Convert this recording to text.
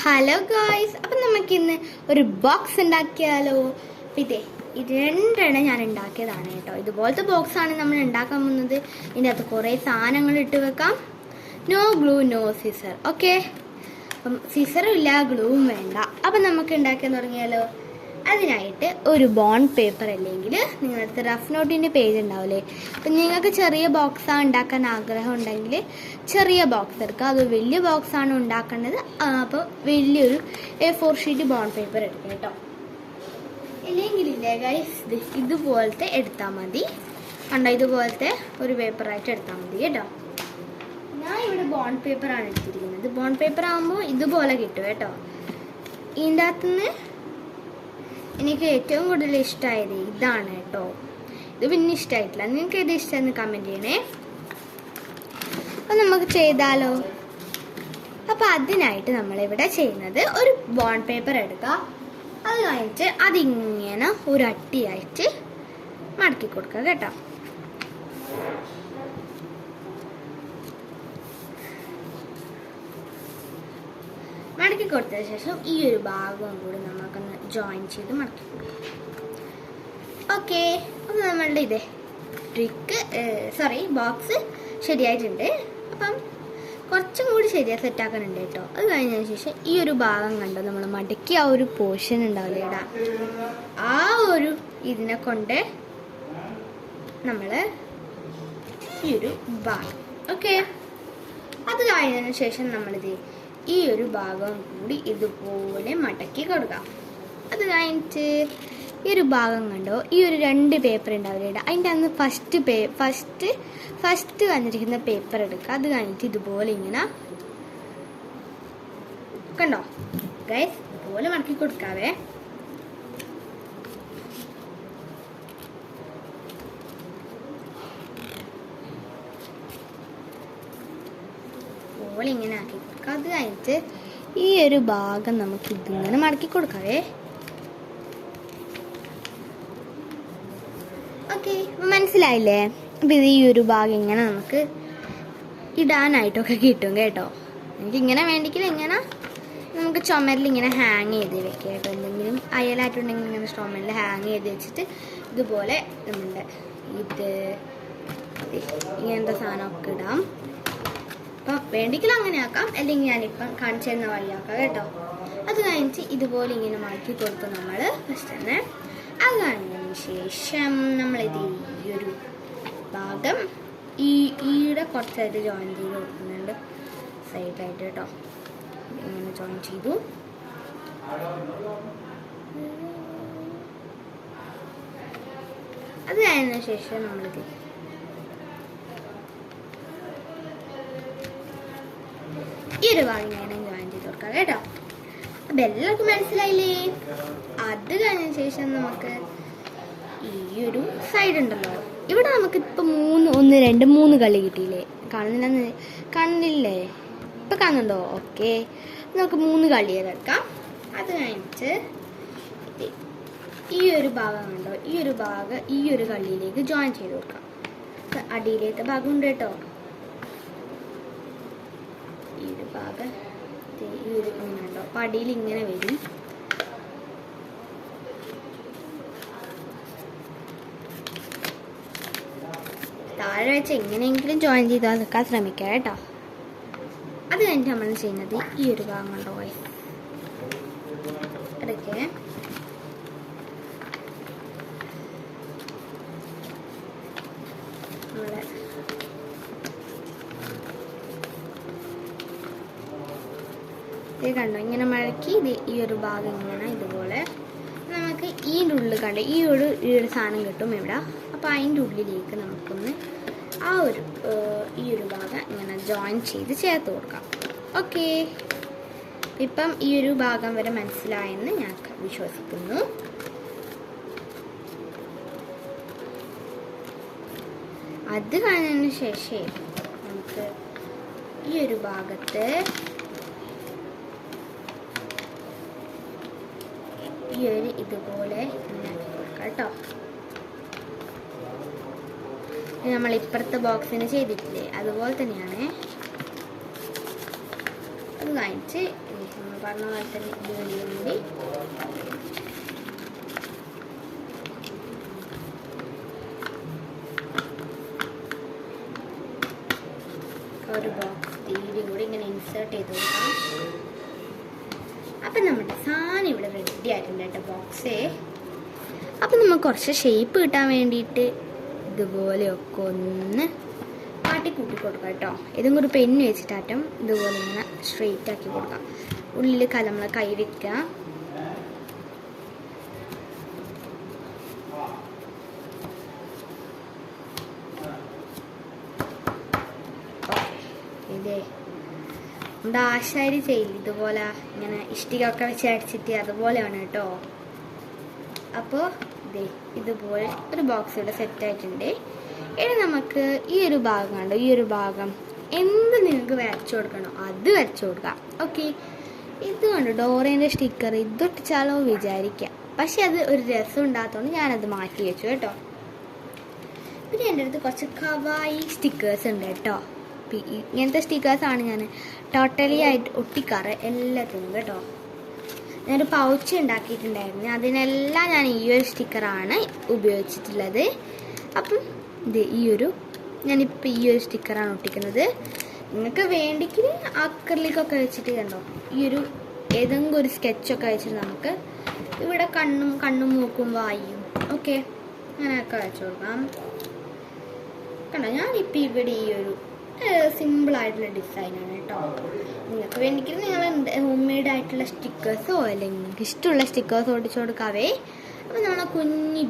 Hello guys, അപ്പം നമുക്കിന്ന് ഒരു ബോക്സ് ഉണ്ടാക്കിയാലോ? ഇതേ ഇത് രണ്ടെണ്ണം ഞാൻ ഉണ്ടാക്കിയതാണ് കേട്ടോ. ഇതുപോലത്തെ ബോക്സാണ് നമ്മൾ ഉണ്ടാക്കാൻ പോകുന്നത്. ഇതിൻ്റെ അകത്ത് കുറേ സാധനങ്ങൾ ഇട്ട് വെക്കാം. No glue no scissor. Okay, അപ്പം സിസറും ഇല്ല, ഗ്ലൂവും വേണ്ട. അപ്പം നമുക്ക് ഉണ്ടാക്കാൻ തുടങ്ങിയാലോ? അതിനായിട്ട് ഒരു ബോണ്ട് പേപ്പർ അല്ലെങ്കിൽ നിങ്ങളുടെ അടുത്ത് റഫ് നോട്ടിൻ്റെ പേജ് ഉണ്ടാവില്ലേ? അപ്പം നിങ്ങൾക്ക് ചെറിയ ബോക്സാണ് ഉണ്ടാക്കാൻ ആഗ്രഹം ഉണ്ടെങ്കിൽ ചെറിയ ബോക്സ് എടുക്കുക. അത് വലിയ ബോക്സാണ് ഉണ്ടാക്കേണ്ടത്, അപ്പോൾ വലിയൊരു A4 ഷീറ്റ് ബോണ്ട് പേപ്പർ എടുക്കുക കേട്ടോ. ഇല്ലെങ്കിലില്ലേ ഗൈസ്, ഇതുപോലത്തെ എടുത്താൽ മതി. കണ്ടോ, ഇതുപോലത്തെ ഒരു പേപ്പറായിട്ട് എടുത്താൽ മതി കേട്ടോ. ഞാൻ ഇവിടെ ബോണ്ട് പേപ്പറാണ് എടുത്തിരിക്കുന്നത്. ബോണ്ട് പേപ്പർ ആകുമ്പോൾ ഇതുപോലെ കിട്ടും കേട്ടോ. ഇതിൻ്റെ അകത്തുനിന്ന് എനിക്ക് ഏറ്റവും കൂടുതൽ ഇഷ്ടമായത് ഇതാണ് കേട്ടോ. ഇത് പിന്നെ ഇഷ്ടമായിട്ടില്ല. നിങ്ങൾക്ക് ഏത് ഇഷ്ടമെന്ന് കമൻറ്റ് ചെയ്യണേ. അപ്പം നമുക്ക് ചെയ്താലോ? അപ്പം അതിനായിട്ട് നമ്മളിവിടെ ചെയ്യുന്നത് ഒരു ബോണ്ട് പേപ്പർ എടുക്കുക. അത് കഴിഞ്ഞിട്ട് അതിങ്ങനെ ഒരു അട്ടിയായിട്ട് മടക്കി കൊടുക്കുക കേട്ടോ. മടക്കി കൊടുത്തതിന് ശേഷം ഈ ഒരു ഭാഗവും കൂടി നമുക്കൊന്ന് ജോയിൻ ചെയ്ത് മടക്കി കൊടുക്കാം. ഓക്കെ, അപ്പം നമ്മളുടെ ഇതേ ബോക്സ് ശരിയായിട്ടുണ്ട്. അപ്പം കുറച്ചും കൂടി സെറ്റാക്കാനുണ്ട് കേട്ടോ. അത് കഴിഞ്ഞതിന് ശേഷം ഈ ഒരു ഭാഗം കണ്ടോ, നമ്മൾ മടക്കി ആ ഒരു പോർഷൻ ഉണ്ടാവില്ല ഇവിടെ, ആ ഒരു ഇതിനെ കൊണ്ട് നമ്മൾ ഈ ഒരു ഭാഗം. ഓക്കെ, അത് കഴിഞ്ഞതിന് ശേഷം നമ്മളിത് ഈ ഒരു ഭാഗം കൂടി ഇതുപോലെ മടക്കി കൊടുക്കാം. അത് കഴിഞ്ഞിട്ട് ഈ ഒരു ഭാഗം കണ്ടോ, ഈ ഒരു 2 പേപ്പർ ഉണ്ടാവില്ല, അതിൻ്റെ അന്ന് ഫസ്റ്റ് വന്നിരിക്കുന്ന പേപ്പർ എടുക്കുക. അത് കഴിഞ്ഞിട്ട് ഇതുപോലെ ഇങ്ങനെ കണ്ടോ ഗൈസ്, ഇതുപോലെ മടക്കി കൊടുക്കാവേ. പോലെ ഇങ്ങനെ ആക്കി കൊടുക്കുക. അത് കഴിഞ്ഞിട്ട് ഈ ഒരു ഭാഗം നമുക്ക് ഇതിങ്ങനെ മടക്കി കൊടുക്കാവേ. ഓക്കെ, മനസ്സിലായില്ലേ? അപ്പം ഇത് ഈ ഒരു ഭാഗം ഇങ്ങനെ നമുക്ക് ഇടാനായിട്ടൊക്കെ കിട്ടും കേട്ടോ. എനിക്ക് ഇങ്ങനെ വേണ്ടിക്കില്ല, ഇങ്ങനെ നമുക്ക് ചുമരിൽ ഇങ്ങനെ ഹാങ് ചെയ്ത് വെക്കാം കേട്ടോ. എന്തെങ്കിലും അയലായിട്ടുണ്ടെങ്കിൽ ഇങ്ങനെ ചുമരിൽ ഹാങ് ചെയ്ത് വെച്ചിട്ട് ഇതുപോലെ നമ്മുടെ ഇത് ഇങ്ങനത്തെ സാധനമൊക്കെ ഇടാം. അപ്പം വേണ്ടിക്കില്ല അങ്ങനെ ആക്കാം, അല്ലെങ്കിൽ ഞാനിപ്പം കാണിച്ചു തരുന്ന വഴിയാക്കാം കേട്ടോ. അത് കഴിഞ്ഞിട്ട് ഇതുപോലെ ഇങ്ങനെ മടക്കി കൊടുക്കും നമ്മൾ ഫസ്റ്റ് തന്നെ. അത് കഴിഞ്ഞതിന് ശേഷം നമ്മളിത് ഈ ഒരു ഭാഗം ഈയുടെ കുറച്ചായിട്ട് ജോയിൻ ചെയ്ത് കൊടുക്കുന്നുണ്ട് സൈഡിലായിട്ട് കേട്ടോ. ഇങ്ങനെ ജോയിൻ ചെയ്തു. അത് കഴിഞ്ഞതിന് ശേഷം നമ്മളിത് ഈ ഒരു ഭാഗം ഇങ്ങനെ ജോയിൻ ചെയ്ത് കൊടുക്കാം കേട്ടോ. അപ്പം എല്ലാവർക്കും മനസ്സിലായില്ലേ? അത് കഴിഞ്ഞ ശേഷം നമുക്ക് ഈ ഒരു സൈഡ് ഉണ്ടല്ലോ, ഇവിടെ നമുക്ക് ഇപ്പം 1 2 3 കളി കിട്ടിയില്ലേ? കാണുന്നില്ലേ? ഇപ്പം കാണുന്നുണ്ടോ? ഓക്കെ, നമുക്ക് 3 കളിയൊക്കെ എടുക്കാം. അത് കഴിഞ്ഞിട്ട് ഈ ഒരു ഭാഗം കണ്ടോ, ഈ ഒരു ഭാഗം ഈ ഒരു കളിയിലേക്ക് ജോയിൻ ചെയ്ത് കൊടുക്കാം. അടിയിലത്തെ ഭാഗം ഉണ്ട് കേട്ടോ. ഈ ഒരു ഭാഗം ഈ ഒരു ഇങ്ങനെയുണ്ടോ, പടിയിൽ ഇങ്ങനെ വരും. താഴെ വെച്ച് എങ്ങനെയെങ്കിലും ജോയിൻ ചെയ്ത് നിൽക്കാൻ ശ്രമിക്കാം കേട്ടോ. അത് കഴിഞ്ഞിട്ട് നമ്മൾ ചെയ്യുന്നത് ഈ ഒരു ഭാഗം കണ്ടോ ഇടയ്ക്ക് നമ്മളെ ഇത് കണ്ടോ, ഇങ്ങനെ മടക്കി ഇത് ഈ ഒരു ഭാഗം ഇങ്ങനെ ഇതുപോലെ നമുക്ക് ഈ ഉള്ളിൽ കണ്ട് ഈ ഒരു സാധനം കിട്ടും ഇവിടെ. അപ്പോൾ അതിൻ്റെ ഉള്ളിലേക്ക് നമുക്കൊന്ന് ഈ ഒരു ഭാഗം ഇങ്ങനെ ജോയിൻ ചെയ്ത് ചേർത്ത് കൊടുക്കാം. ഓക്കെ, ഇപ്പം ഈ ഒരു ഭാഗം വരെ മനസ്സിലായെന്ന് ഞാൻ വിശ്വസിക്കുന്നു. അത് കഴിഞ്ഞതിന് ശേഷം നമുക്ക് ഈ ഒരു ഭാഗത്ത് ഈ ഒരു ഇതുപോലെ കൊടുക്കാം കേട്ടോ. നമ്മൾ ഇപ്പുറത്തെ ബോക്സിന് ചെയ്തിട്ടില്ലേ, അതുപോലെ തന്നെയാണ്. അത് കഴിഞ്ഞിട്ട് നമ്മൾ പറഞ്ഞ പോലെ തന്നെ ഇതിനുള്ളിൽ കൂടി ഒരു ബോക്സ് തീരെ കൂടി ഇങ്ങനെ ഇൻസേർട്ട് ചെയ്ത് കൊടുക്കാം. അപ്പം നമ്മുടെ സാധനം ഇവിടെ റെഡി ആയിട്ടുണ്ട് കേട്ടോ ബോക്സേ. അപ്പം നമുക്ക് കുറച്ച് ഷേപ്പ് കിട്ടാൻ വേണ്ടിയിട്ട് ഇതുപോലെയൊക്കെ ഒന്ന് കൂട്ടി കൊടുക്കാം കേട്ടോ. ഇതും കൂടി പെന്ന് വെച്ചിട്ടാറ്റം ഇതുപോലെ ഇങ്ങനെ സ്ട്രെയിറ്റ് ആക്കി കൊടുക്കാം. ഉള്ളിൽ നമ്മൾ കൈ വെക്കുക. ഇതേ നമ്മുടെ ആശാരി ചെയ്യില്ല ഇതുപോലെ ഇങ്ങനെ ഇഷ്ടികയൊക്കെ വെച്ച് അടിച്ചിട്ട് അതുപോലെയാണ് കേട്ടോ. അപ്പോൾ ഇതുപോലെ ഒരു ബോക്സ് ഇവിടെ സെറ്റായിട്ടുണ്ട്. ഇനി നമുക്ക് ഈ ഒരു ഭാഗം കണ്ടോ, ഈ ഒരു ഭാഗം എന്ത് നിങ്ങൾക്ക് വരച്ചു കൊടുക്കണോ അത് വരച്ചു കൊടുക്കാം. ഓക്കെ, ഇത് കണ്ടോ ഡോറേൻ്റെ സ്റ്റിക്കർ ഇതൊട്ടിച്ചാലോ വിചാരിക്കാം, പക്ഷെ അത് ഒരു രസം ഉണ്ടാകത്തോണ്ട് ഞാനത് മാറ്റി വെച്ചു കേട്ടോ. പിന്നെ എൻ്റെ അടുത്ത് കുറച്ച് കവായി സ്റ്റിക്കേഴ്സ് ഉണ്ട് കേട്ടോ. ഇങ്ങനത്തെ സ്റ്റിക്കേഴ്സാണ് ഞാൻ ടോട്ടലി ആയിട്ട് ഒട്ടിക്കാറ് എല്ലാത്തിനും കേട്ടോ. ഞാനൊരു പൗച്ച് ഉണ്ടാക്കിയിട്ടുണ്ടായിരുന്നു, അതിനെല്ലാം ഞാൻ ഈ ഒരു സ്റ്റിക്കറാണ് ഉപയോഗിച്ചിട്ടുള്ളത്. അപ്പം ഞാനിപ്പോൾ ഈ ഒരു സ്റ്റിക്കറാണ് ഒട്ടിക്കുന്നത്. നിങ്ങൾക്ക് വേണ്ടിക്ക് അക്രലിക്കൊക്കെ വെച്ചിട്ട് കണ്ടോ ഈ ഒരു ഏതെങ്കിലും ഒരു സ്കെച്ചൊക്കെ വെച്ചിട്ട് നമുക്ക് ഇവിടെ കണ്ണും മൂക്കും വായും ഓക്കെ അങ്ങനെയൊക്കെ വെച്ച് കൊടുക്കാം. കണ്ടോ ഞാനിപ്പോൾ ഇവിടെ ഈ ഒരു സിമ്പിളായിട്ടുള്ള ഡിസൈനാണ് കേട്ടോ. നിങ്ങൾക്ക് വേണ്ടിക്ക് നിങ്ങൾ ഹോം മെയ്ഡ് ആയിട്ടുള്ള സ്റ്റിക്കേഴ്സോ അല്ലെങ്കിൽ ഇഷ്ടമുള്ള സ്റ്റിക്കേഴ്സോ ഒട്ടിച്ചു കൊടുക്കാവേ. അപ്പോൾ നമ്മളെ കുഞ്ഞി